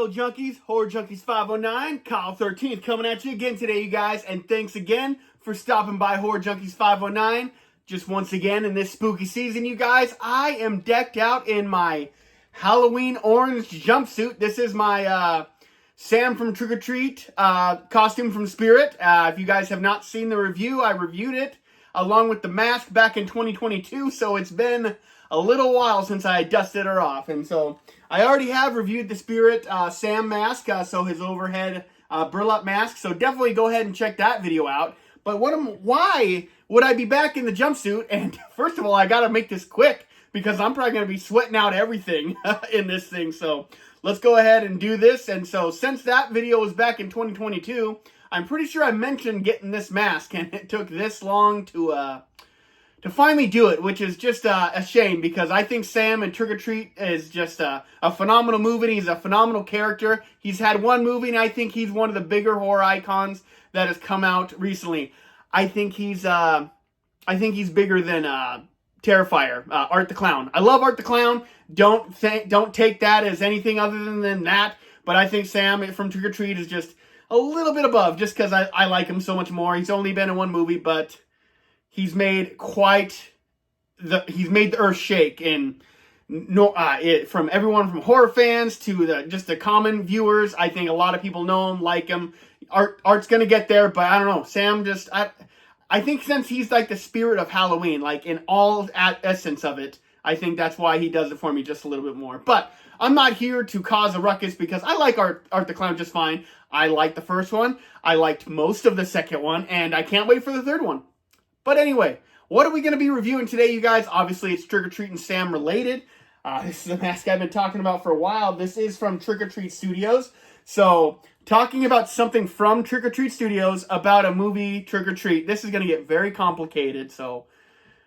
fellow junkies, Horror Junkies 509, Kyle 13th coming at you again today, you guys, and thanks again for stopping by Horror Junkies 509. Just once again in this spooky season, you guys, I am decked out in my Halloween orange jumpsuit. This is my Sam from Trick or Treat costume from Spirit. If you guys have not seen the review, I reviewed it along with the mask back in 2022, so it's been a little while since I dusted her off, and so I already have reviewed the Spirit Sam mask, so his overhead burlap mask, so definitely go ahead and check that video out. But why would I be back in the jumpsuit? And first of all, I gotta make this quick, because I'm probably gonna be sweating out everything in this thing, so let's go ahead and do this. And so since that video was back in 2022, I'm pretty sure I mentioned getting this mask, and it took this long to finally do it, which is just a shame, because I think Sam and Trick or Treat is just a phenomenal movie. He's a phenomenal character. He's had one movie, and I think he's one of the bigger horror icons that has come out recently. I think he's bigger than Terrifier, Art the Clown. I love Art the Clown. Don't take that as anything other than that. But I think Sam from Trick or Treat is just a little bit above, just because I like him so much more. He's only been in one movie, but he's made the earth shake, and from everyone from horror fans to just the common viewers. I think a lot of people know him, like him. Art's gonna get there, but I don't know. Sam just I think since he's like the spirit of Halloween, like in all essence of it, I think that's why he does it for me just a little bit more. But I'm not here to cause a ruckus, because I like Art the Clown just fine. I liked the first one. I liked most of the second one, and I can't wait for the third one. But anyway, what are we going to be reviewing today, you guys? Obviously, it's Trick or Treat and Sam related. This is a mask I've been talking about for a while. This is from Trick or Treat Studios. So, talking about something from Trick or Treat Studios about a movie, Trick or Treat, this is going to get very complicated. So,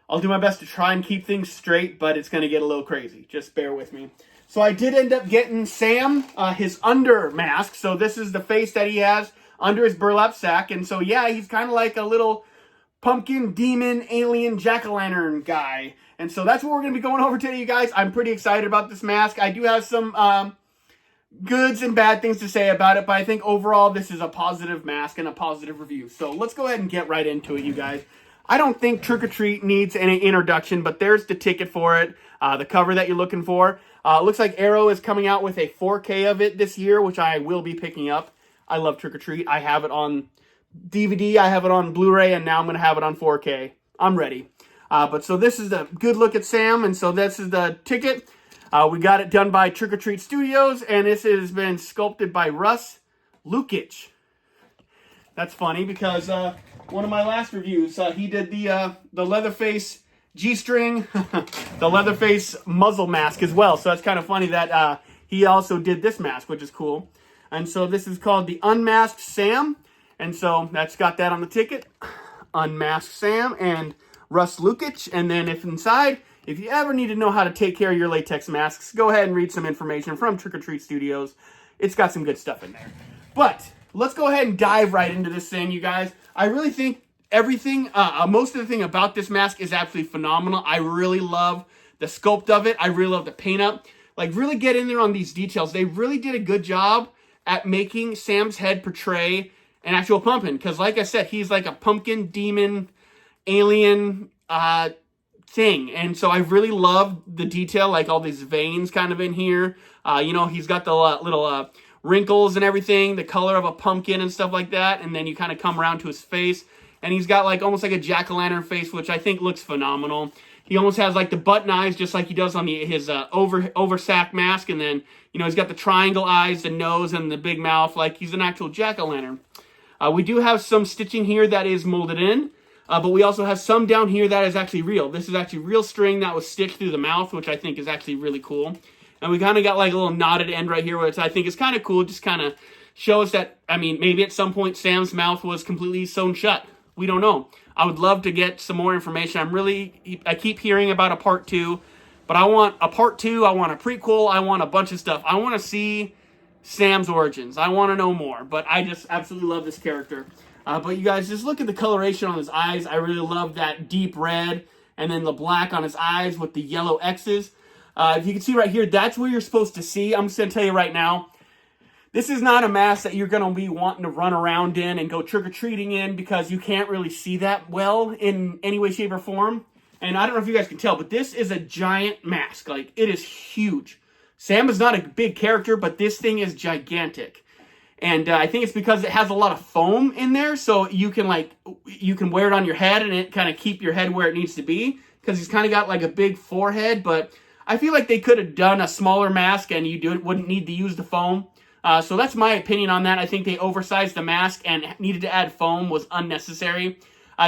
I'll do my best to try and keep things straight, but it's going to get a little crazy. Just bear with me. So, I did end up getting Sam, his under mask. So, this is the face that he has under his burlap sack. And so, yeah, he's kind of like a little pumpkin, demon, alien, jack-o'-lantern guy. And so that's what we're going to be going over today, you guys. I'm pretty excited about this mask. I do have some goods and bad things to say about it, but I think overall this is a positive mask and a positive review. So let's go ahead and get right into it, you guys. I don't think Trick or Treat needs any introduction, but there's the ticket for it, the cover that you're looking for. It looks like Arrow is coming out with a 4K of it this year, which I will be picking up. I love Trick or Treat. I have it on DVD, I have it on Blu-ray, and now I'm going to have it on 4K. I'm ready. But so this is a good look at Sam, and so this is the ticket. We got it done by Trick or Treat Studios, and this has been sculpted by Russ Lukic. That's funny, because one of my last reviews, he did the Leatherface G-string, the Leatherface muzzle mask as well. So that's kind of funny that he also did this mask, which is cool. And so this is called the Unmasked Sam. And so that's got that on the ticket. Unmasked Sam and Russ Lukic. And then if you ever need to know how to take care of your latex masks, go ahead and read some information from Trick or Treat Studios. It's got some good stuff in there. But let's go ahead and dive right into this thing, you guys. I really think everything, most of the thing about this mask is absolutely phenomenal. I really love the sculpt of it. I really love the paint up. Like, really get in there on these details. They really did a good job at making Sam's head portray an actual pumpkin, because like I said, he's like a pumpkin, demon, alien thing. And so I really love the detail, like all these veins kind of in here. He's got the little wrinkles and everything, the color of a pumpkin and stuff like that. And then you kind of come around to his face, and he's got like almost like a jack-o'-lantern face, which I think looks phenomenal. He almost has like the button eyes, just like he does on his over sack mask. And then, he's got the triangle eyes, the nose, and the big mouth, like he's an actual jack-o'-lantern. We do have some stitching here that is molded in, but we also have some down here that is actually real. This is actually real string that was stitched through the mouth, which I think is actually really cool. And we kind of got like a little knotted end right here, which I think is kind of cool. Just kind of shows that, maybe at some point Sam's mouth was completely sewn shut. We don't know. I would love to get some more information. I keep hearing about a part 2, but I want a part 2. I want a prequel. I want a bunch of stuff. I want to see Sam's origins. I want to know more, but I just absolutely love this character. But you guys, just look at the coloration on his eyes. I really love that deep red, and then the black on his eyes with the yellow X's. If you can see right here, that's where you're supposed to see. I'm just going to tell you right now, this is not a mask that you're going to be wanting to run around in and go trick-or-treating in, because you can't really see that well in any way, shape, or form. And I don't know if you guys can tell, but this is a giant mask. Like, it is huge. Sam is not a big character, but this thing is gigantic. And I think it's because it has a lot of foam in there, so you can wear it on your head and it kind of keep your head where it needs to be, because he's kind of got like a big forehead. But I feel like they could have done a smaller mask and wouldn't need to use the foam. So that's my opinion on that. I think they oversized the mask and needed to add foam was unnecessary.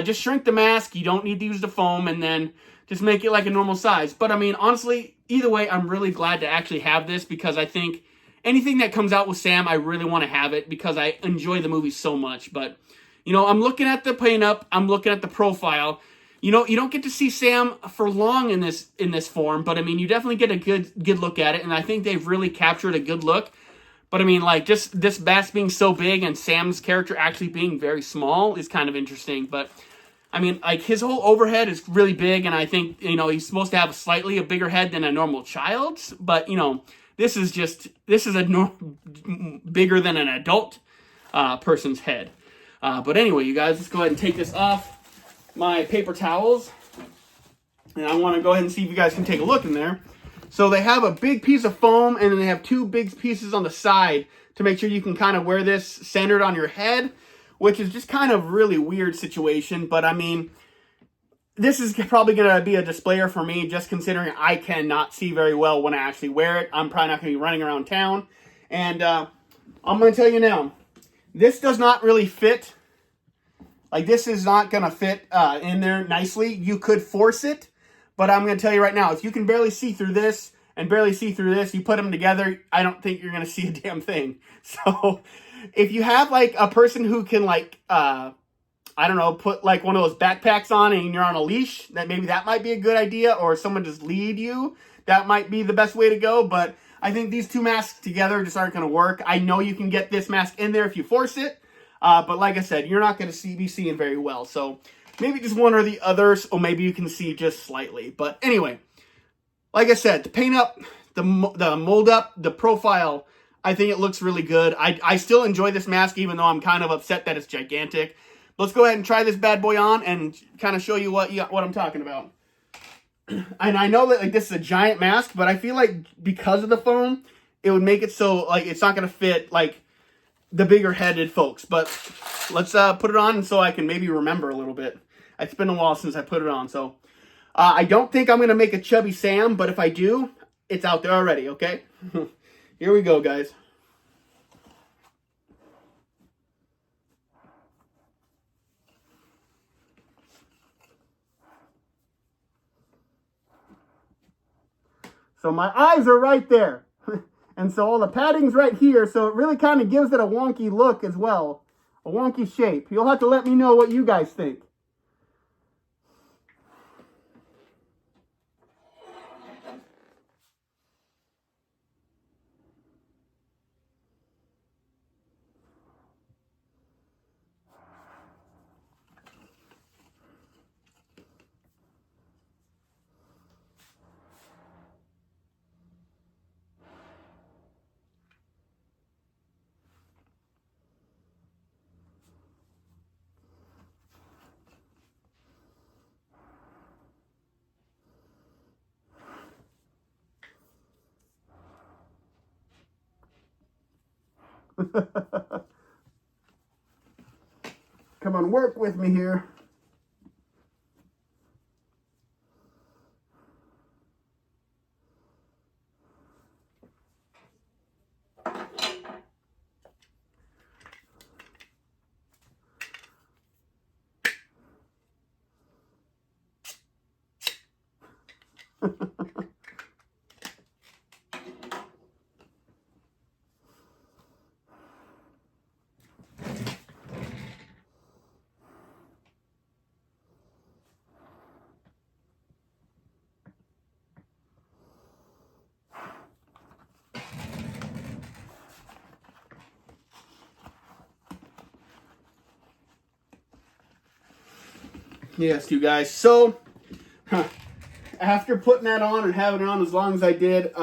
Just shrink the mask. You don't need to use the foam, and then just make it like a normal size. But I mean, honestly, either way, I'm really glad to actually have this, because I think anything that comes out with Sam, I really want to have it because I enjoy the movie so much. But, you know, I'm looking at the paint-up. I'm looking at the profile. You know, you don't get to see Sam for long in this form, but I mean, you definitely get a good look at it, and I think they've really captured a good look. But I mean, like, just this mask being so big and Sam's character actually being very small is kind of interesting. But I mean, like, his whole overhead is really big, and I think, you know, he's supposed to have slightly a bigger head than a normal child's. But, you know, this is bigger than an adult person's head. But anyway, you guys, let's go ahead and take this off my paper towels. And I want to go ahead and see if you guys can take a look in there. So they have a big piece of foam, and then they have two big pieces on the side to make sure you can kind of wear this centered on your head, which is just kind of really weird situation. But I mean, this is probably going to be a displayer for me, just considering I cannot see very well when I actually wear it. I'm probably not going to be running around town. And I'm going to tell you now, this does not really fit. Like, this is not going to fit in there nicely. You could force it. But I'm going to tell you right now, if you can barely see through this and barely see through this, you put them together, I don't think you're going to see a damn thing. So if you have, like, a person who can, like, I don't know, put, like, one of those backpacks on and you're on a leash, maybe that might be a good idea. Or someone just lead you. That might be the best way to go. But I think these two masks together just aren't going to work. I know you can get this mask in there if you force it. But like I said, you're not going to be seeing very well. So maybe just one or the others, or maybe you can see just slightly. But anyway, like I said, the paint up, the mold up, the profile, I think it looks really good. I still enjoy this mask, even though I'm kind of upset that it's gigantic. Let's go ahead and try this bad boy on and kind of show you what I'm talking about. And I know that, like, this is a giant mask, but I feel like because of the foam, it would make it so, like, it's not going to fit, like, the bigger headed folks. But let's put it on so I can maybe remember a little bit. It's been a while since I put it on, so I don't think I'm going to make a chubby Sam, but if I do, it's out there already, okay? Here we go, guys. So my eyes are right there. And so all the padding's right here, so it really kind of gives it a wonky look as well. A wonky shape. You'll have to let me know what you guys think. Come on, work with me here. Yes, you guys. So, after putting that on and having it on as long as I did,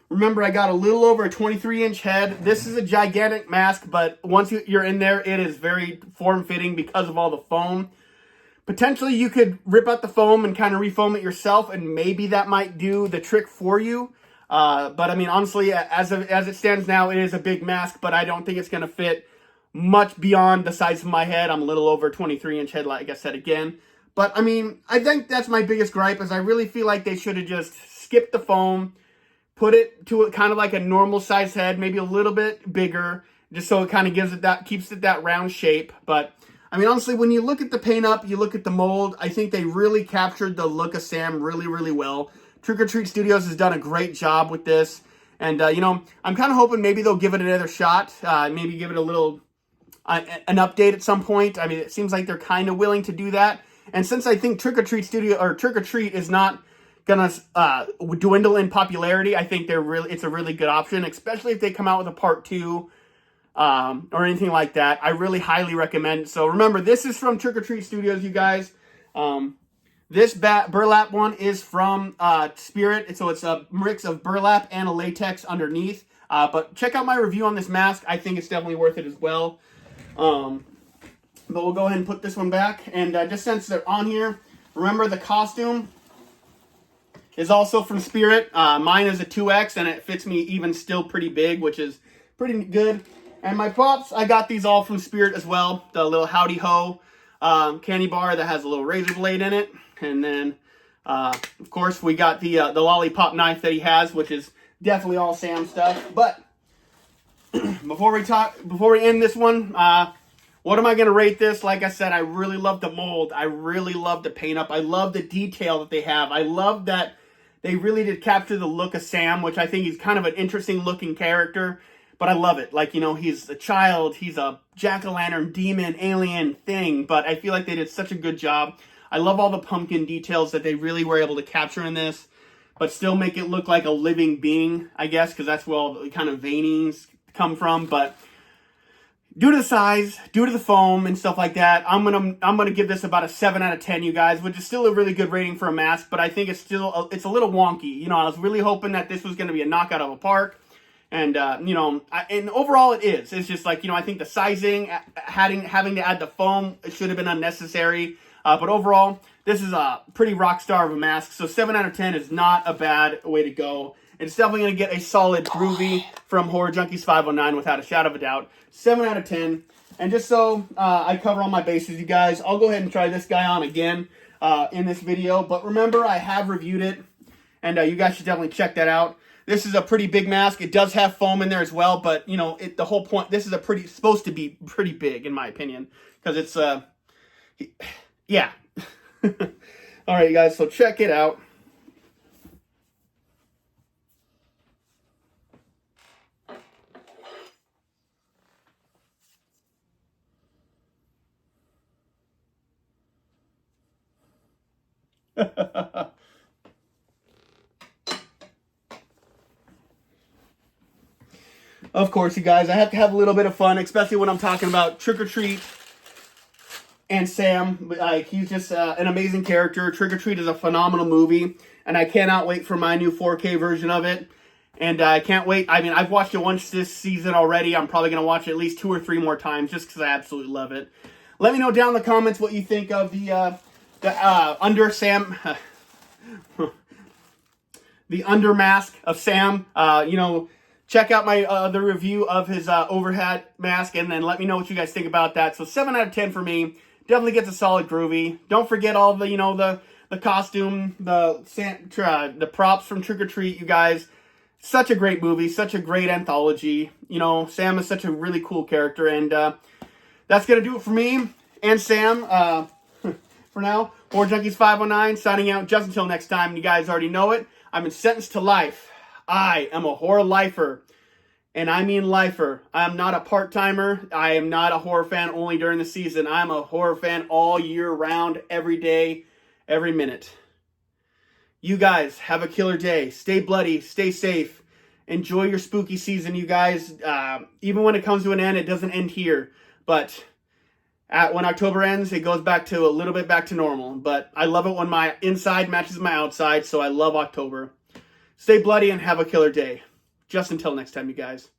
Remember, I got a little over a 23-inch head. This is a gigantic mask, but once you're in there, it is very form-fitting because of all the foam. Potentially, you could rip out the foam and kind of refoam it yourself, and maybe that might do the trick for you. But I mean, honestly, as it stands now, it is a big mask, but I don't think it's going to fit much beyond the size of my head. I'm a little over 23-inch head, like I said again. But I mean, I think that's my biggest gripe, is I really feel like they should have just skipped the foam, put it to kind of like a normal size head, maybe a little bit bigger, just so it kind of gives it that, keeps it that round shape. But I mean, honestly, when you look at the paint up, you look at the mold, I think they really captured the look of Sam really, really well. Trick or Treat Studios has done a great job with this. And, you know, I'm kind of hoping maybe they'll give it another shot. Maybe give it a little, an update at some point. I mean, it seems like they're kind of willing to do that. And since I think Trick or Treat Studio, or Trick or Treat is not gonna dwindle in popularity, I think it's a really good option, especially if they come out with a part 2 or anything like that. I really highly recommend. So remember, this is from Trick or Treat Studios, you guys. This burlap one is from Spirit, so it's a mix of burlap and a latex underneath. But check out my review on this mask. I think it's definitely worth it as well. But we'll go ahead and put this one back. And just since they're on here, remember the costume is also from Spirit. Mine is a 2X, and it fits me even still pretty big, which is pretty good. And my props, I got these all from Spirit as well. The little Howdy Ho candy bar that has a little razor blade in it. And then, of course, we got the lollipop knife that he has, which is definitely all Sam stuff. But before we end this one, what am I going to rate this? Like I said, I really love the mold. I really love the paint up. I love the detail that they have. I love that they really did capture the look of Sam, which I think he's kind of an interesting looking character. But I love it. Like, you know, he's a child. He's a jack-o'-lantern, demon, alien thing. But I feel like they did such a good job. I love all the pumpkin details that they really were able to capture in this, but still make it look like a living being, I guess, because that's where all the kind of veinings come from. But due to the size, due to the foam and stuff like that, I'm gonna give this about a 7 out of 10, you guys, which is still a really good rating for a mask. But I think it's still it's a little wonky. You know, I was really hoping that this was going to be a knockout of a park. And, you know, and overall it is. It's just like, you know, I think the sizing, having to add the foam, it should have been unnecessary. But overall, this is a pretty rock star of a mask. So 7 out of 10 is not a bad way to go. It's definitely going to get a solid groovy from Horror Junkies 509 without a shadow of a doubt. 7 out of 10. And just so I cover all my bases, you guys, I'll go ahead and try this guy on again in this video. But remember, I have reviewed it. And you guys should definitely check that out. This is a pretty big mask. It does have foam in there as well, but you know, the whole point. This is supposed to be pretty big, in my opinion, because it's yeah. All right, you guys. So check it out. Of course, you guys, I have to have a little bit of fun, especially when I'm talking about Trick or Treat and Sam. Like, he's just an amazing character. Trick or Treat is a phenomenal movie, and I cannot wait for my new 4K version of it. And I can't wait. I mean, I've watched it once this season already. I'm probably going to watch it at least 2 or 3 more times just because I absolutely love it. Let me know down in the comments what you think of the under Sam... the under mask of Sam. You know... Check out my the review of his overhead mask, and then let me know what you guys think about that. So 7 out of 10 for me. Definitely gets a solid groovy. Don't forget all the, you know, the costume, the props from Trick or Treat, you guys. Such a great movie, such a great anthology. You know, Sam is such a really cool character, and that's gonna do it for me and Sam. For now, Horror Junkies 509 signing out. Just until next time, you guys already know it. I've been sentenced to life. I am a horror lifer, and I mean lifer. I'm not a part-timer. I am not a horror fan only during the season. I'm a horror fan all year round, every day, every minute. You guys have a killer day. Stay bloody. Stay safe. Enjoy your spooky season, you guys. Even when it comes to an end, it doesn't end here. But when October ends, it goes back to a little bit back to normal. But I love it when my inside matches my outside, so I love October. Stay bloody and have a killer day. Just until next time, you guys.